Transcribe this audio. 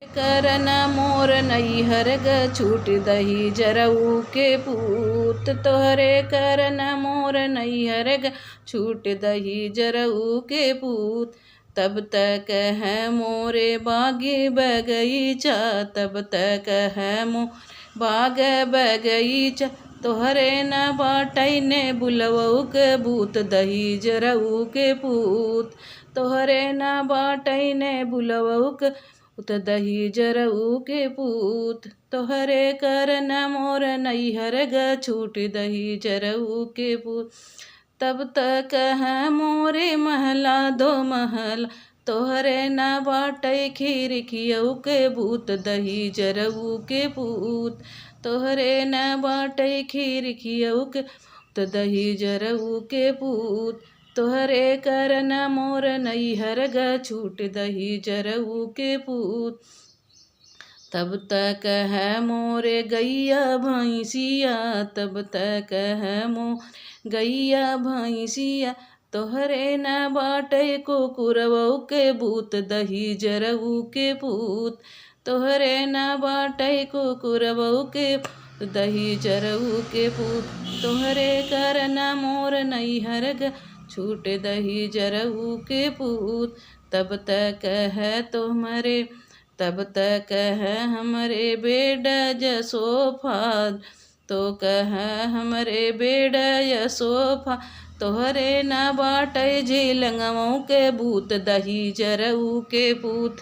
करन मोर नैहर ग छूट दही जरऊ के पूत। तोहरे करन मोर नैहर ग छूट दही जरऊ के पूत। तब तक है मोरे बागे बगीचा, तब तक है मोर बाग बगीचा। तोहरे न बाटई ने बुलवऊ के भूत दही जरऊ के पूत। तोहरे न बाटई ने बुलवऊ के उत दही जरऊ के पूत। तोहरे करन मोर नैहर ग छूट दही जरऊ के पूत। तब तक है मोरे महला दो महल, तोहरे न बाटई खीर खियऊ के भूत दही जरऊ के पूत। तोहरे न बाटई खीर खियऊ के भूत दही जरऊ के पूत। तोहरे करन मोर नैहर ग छूट दही जरऊ के पूत। तब तक है मोरे गैया भैंसिया, तब तक है मोर गैया भैंसिया। तोहरे न बाटई कुकुरवऊ के भूत दही जरऊ के पूत। तोहरे न बाटई कुकुरवऊ के दही जरऊ के पूत। तोहरे करन मोर नैहर ग छूट दही जरऊ के पूत। तब तक है तुम्हारे, तब तक है हमरे बेड़ा जसोफा, तो कह हमरे बेड़ा यसोफा। तोहरे न बाटई झिलंगवऊ के भूत दही जरऊ के पूत।